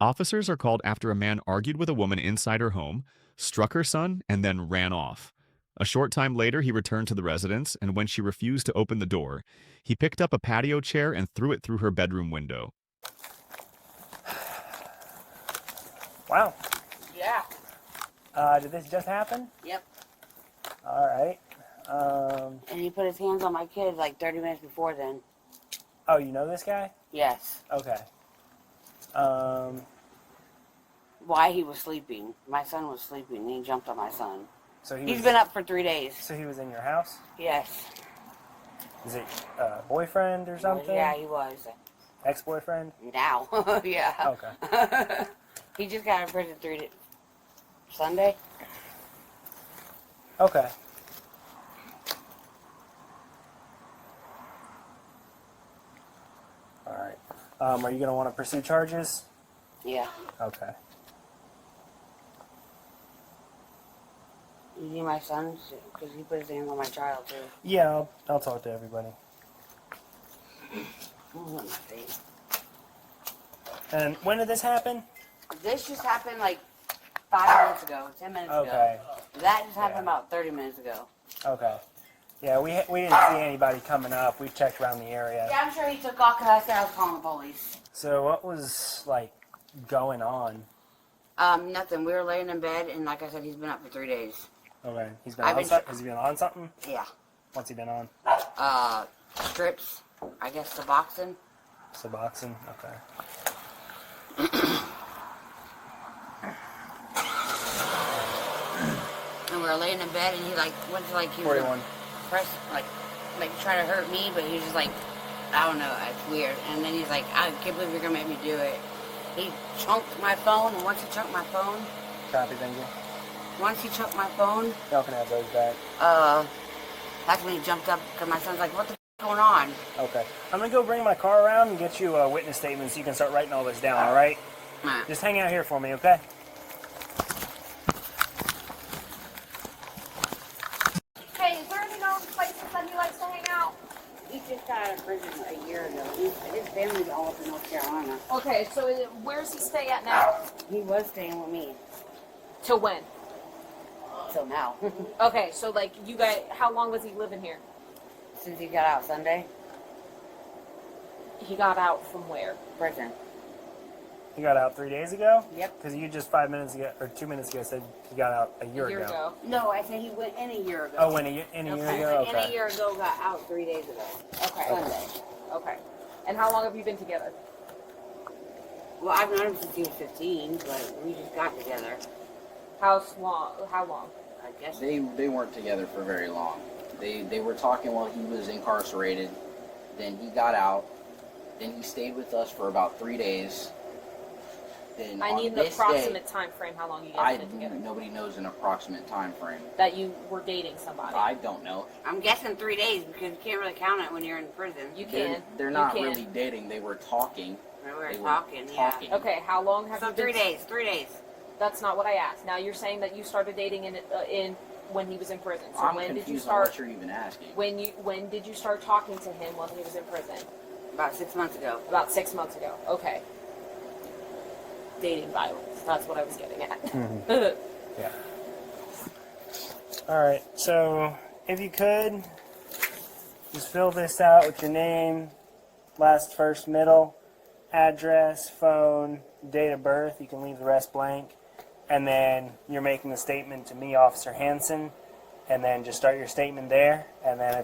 Officers are called after a man argued with a woman inside her home, struck her son, and then ran off. A short time later, he returned to the residence, and when she refused to open the door, he picked up a patio chair and threw it through her bedroom window. Wow. Yeah. Did this just happen? Yep. All right. And he put his hands on my kid like 30 minutes before then. Oh, you know this guy? Yes. Okay. Why he was sleeping. My son was sleeping and he jumped on my son. So He's been up for 3 days. So he was in your house? Yes. Is it boyfriend or something? Yeah, he was. Ex-boyfriend? Now. Yeah. Okay. He just got out of prison Sunday. Okay. All right. Are you going to want to pursue charges? Yeah. Okay. You need my son? Because he put his hands on my child, too. Yeah, I'll talk to everybody. Oh, my face. And when did this happen? This just happened like 5 minutes ago, 10 minutes Okay. ago. That just happened Yeah. about 30 minutes ago. Okay. Yeah, we didn't see anybody coming up. We checked around the area. Yeah, I'm sure he took off because I said I was calling the police. So what was, like, going on? Nothing. We were laying in bed, and like I said, he's been up for 3 days. Okay. Has he been on something? Yeah. What's he been on? Strips. I guess Suboxone. Suboxone? Okay. And we were laying in bed, and he like went to like he was 41. press like try to hurt me, but he was just like, I don't know, it's weird. And then he's like, I can't believe you're gonna make me do it. He chunked my phone, and once he chunked my phone, Copy, thank you. once he chunked my phone, Y'all can have those back. that's when he jumped up because my son's like, what the f going on? Okay. I'm going to go bring my car around and get you a witness statement so you can start writing all this down, all right? Alright. Just hang out here for me, okay? Hey, is there any known places that he likes to hang out? He just got out of prison a year ago. His family's all up in North Carolina. Okay, so where's he stay at now? He was staying with me Till when? till now. Okay, so like you guys, how long was he living here? Since he got out Sunday, He got out from where? prison. He got out 3 days ago? Yep. Because you just 5 minutes ago, or 2 minutes ago, said he got out a year ago. No, I said he went in a year ago. Oh, in a year ago? In a Okay. year ago, got out 3 days ago. Okay. Sunday. Okay. And how long have you been together? Well, I've known him since he was 15, but we just got together. How long? How long? I guess. They weren't together for very long. They were talking while he was incarcerated. Then he got out. Then he stayed with us for about 3 days. Then I on need an this approximate day, time frame. How long you guys been together? nobody knows an approximate time frame. That you were dating somebody. I don't know. I'm guessing 3 days because you can't really count it when you're in prison. You They're, can. they're You not can. really dating. They were talking. We were They were talking, talking. Okay. How long have So you been? 3 days. 3 days. That's not what I asked. Now you're saying that you started dating in when he was in prison. So I'm when did you confused on start? what you're even asking. When did you start talking to him while he was in prison? About 6 months ago. About 6 months ago. Okay. Dating violence. That's what I was getting at. Yeah. All right. So, if you could, just fill this out with your name, last, first, middle, address, phone, date of birth. You can leave the rest blank. And then you're making a statement to me, Officer Hansen. And then just start your statement there. And then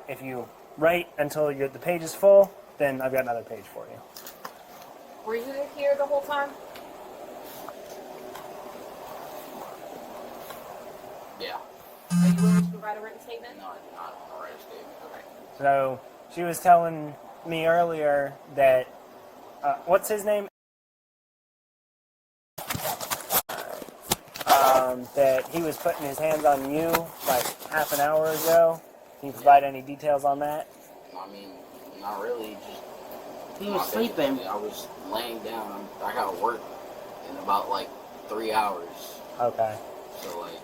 if you write until the page is full, then I've got another page for you. Were you here the whole time? Yeah. Are you willing to write a written statement? No, I did not want to write a statement. Okay. So she was telling me earlier that, what's his name? That he was putting his hands on you like half an hour ago. Can you provide any details on that? I mean, not really. Just He was sleeping. I was laying down. I got work in about like 3 hours. Okay. So like.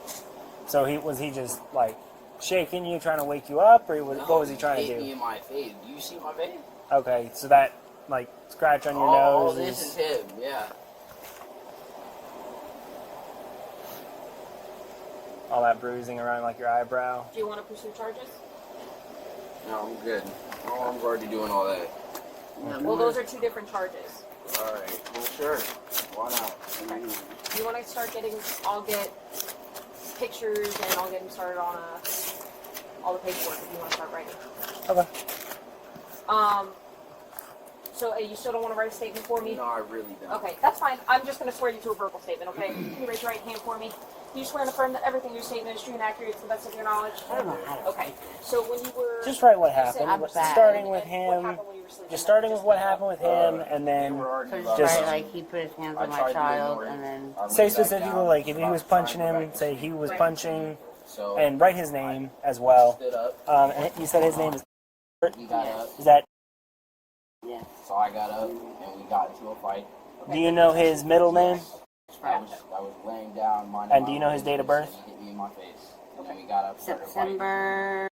So was he just like shaking you, trying to wake you up, or what was he trying to hit me do? in my face. Do you see my face? Okay, so that like scratch on your Oh, nose this is him. Yeah. all that bruising around like your eyebrow. Do you want to pursue charges? No, I'm good. Oh, I'm already doing all that. Well, those are two different charges. Alright, well, sure. Why not? Okay. You want to start getting? I'll get pictures and I'll get him started on all the paperwork if you want to start writing. Okay. So you still don't want to write a statement for me? No, I really don't. Okay, that's fine. I'm just going to swear you to a verbal statement, okay? Can you raise your right hand for me? Do you swear and affirm that everything in your statement is true and accurate to the best of your knowledge? I don't know how to. Okay. So when you were... Just write what you said happened. I'm bad, Starting with and him. what happened when you were sleeping? Just starting with what happened with him, and They then were arguing So about just Just- write, like, he put his hands on I my tried to child, ignore and it. then... I laid say back specifically, down, like, if he about was to punching try and go him, back say to he sleep. was punching, So, and write his name as well. stood up. And you said his name is... He got up. Is that... Yeah. So I got up, and we got into a fight. Do you know his middle name? I was laying down. And do you know his date of birth? He hit me in my face. And then we got up, started fighting. September...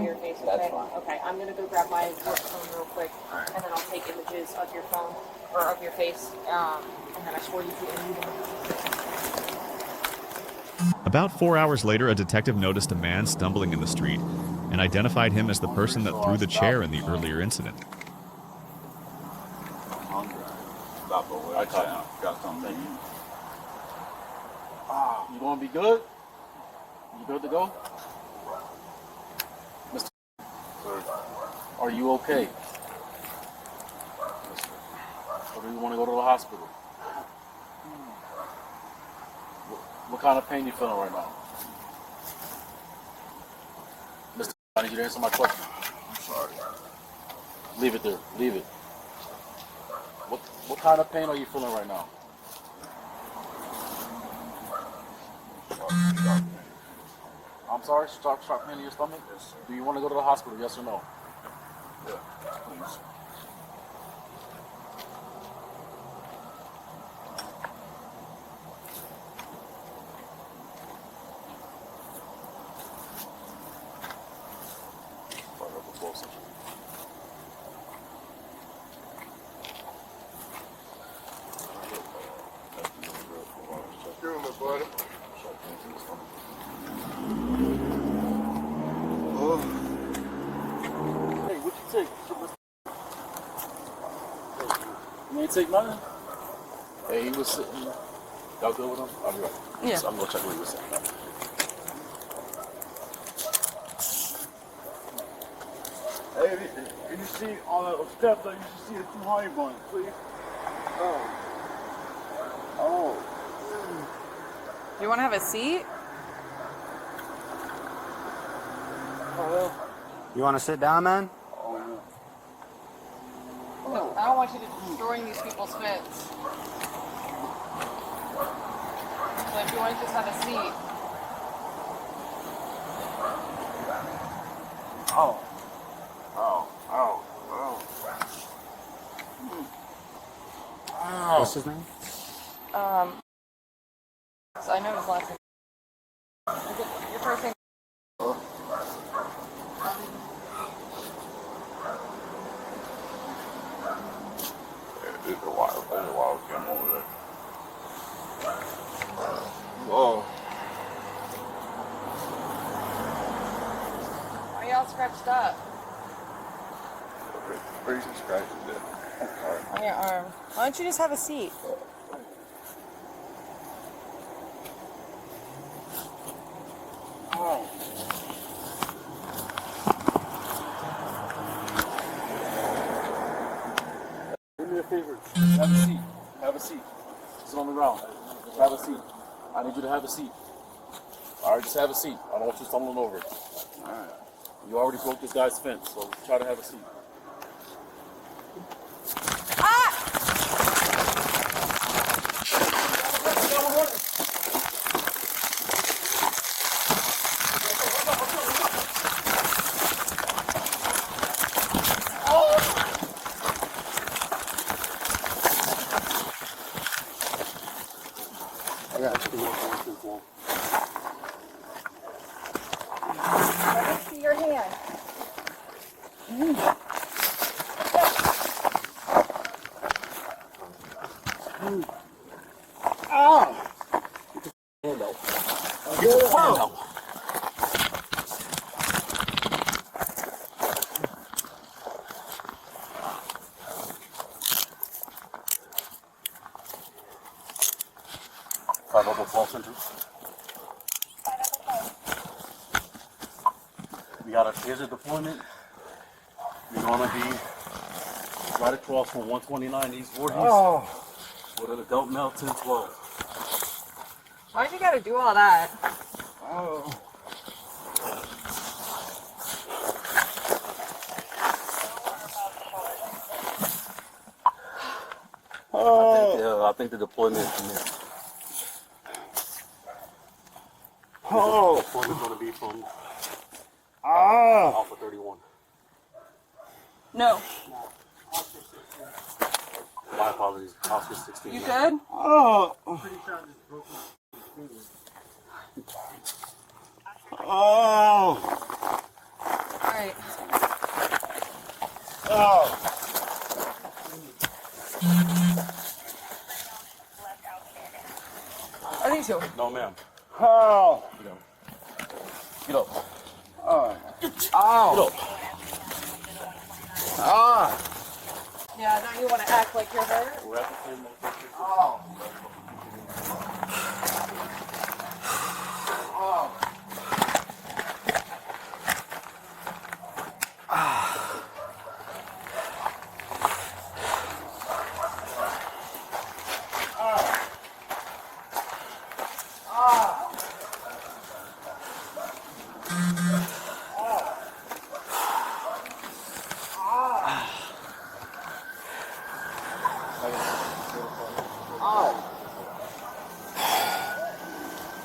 Your face, okay? That's fine. Okay, I'm going to go grab my work phone real quick, Alright. and then I'll take images of your phone, or of your face, and then I swear you to interview them. About 4 hours later, a detective noticed a man stumbling in the street and identified him as the person that threw the chair in the earlier incident. I got something. You gonna be good? You good to go? Mr. Sir, are you okay? Or do you want to go to the hospital? What kind of pain you feeling right now? Mr. I need you to answer my question. I'm sorry. Leave it there. Leave it. What kind of pain are you feeling right now? I'm sorry, sharp pain in your stomach? Yes, sir. Do you want to go to the hospital, yes or no? Yeah, please. Hey, what you take? You ain't take nothing? Hey, he was sitting. Y'all good with him? I'll be right. Yeah. I'm gonna check what he was saying. Hey, if you see on the steps, you should see the two honey buns, please. Oh. You want to have a seat? You want to sit down, man? No, I don't want you to destroying these people's fence. So if you want to just have a seat. Oh. Oh. Oh. Oh. What's his name? So I know his last name. Your first name. It's a while we came over there. Oh. Why are y'all scratched up? Pretty scratches there. On your arm. Why don't you just have a seat? Oh. Do me a favor. Have a seat. Have a seat. Sit on the ground. Just have a seat. I need you to have a seat. Alright, just have a seat. I don't want you stumbling over. Alright. You already broke this guy's fence, so try to have a seat. I got you. Let me see your hand. 512 Central. We got a taser deployment. We're gonna be right across from 129 East Voorhees with an adult male 1012. Why'd you gotta do all that? I think the deployment is from there. The deployment's gonna be from Alpha 31. No. My apologies, Oscar 16. You good? Alright. I think so. No, ma'am. Oh. Get up. Get up. Ow. Yeah, now you want to act like you're hurt? We're at the same location.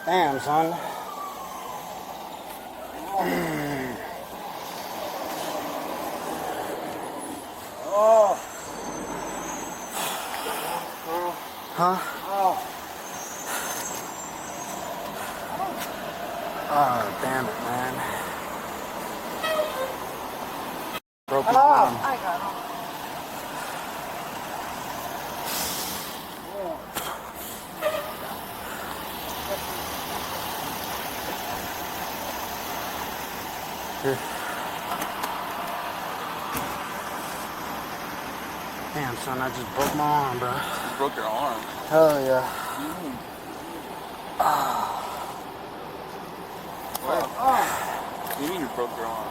Damn, son. Huh? Oh, damn it, man. Broke my arm. I got him. Damn, son, I just broke my arm, bro. You broke your arm. Hell yeah. What do you mean you broke your arm?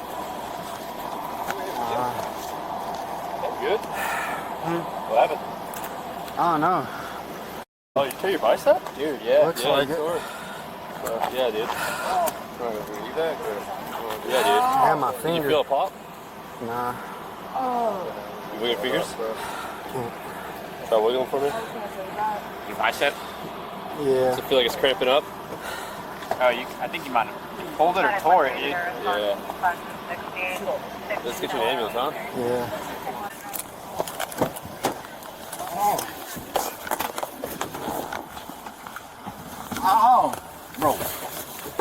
Good? What happened? I don't know. Oh, you tear your bicep? Dude, yeah. Looks like it. Yeah, dude. Trying to relieve that? Yeah, dude. Yeah, my Did you finger. feel a pop? Nah. You wiggle your fingers? Can't. Try wiggling for me. Your bicep? Yeah. Does it feel like it's cramping up? Oh, I think you might have pulled it or tore it, dude. Yeah. Let's get you an ambulance, huh? Yeah. Ow. Bro.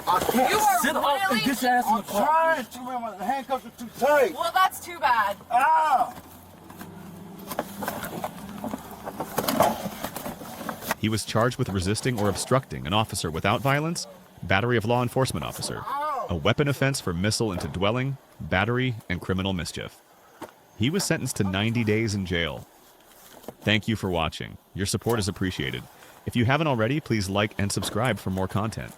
I can't You are sit up and really- get your ass in the car. I'm trying to, man. My handcuffs are too tight. Well, that's too bad. Ow. He was charged with resisting or obstructing an officer without violence, battery of law enforcement officer, a weapon offense for missile into dwelling, battery, and criminal mischief. He was sentenced to 90 days in jail. Thank you for watching. Your support is appreciated. If you haven't already, please like and subscribe for more content.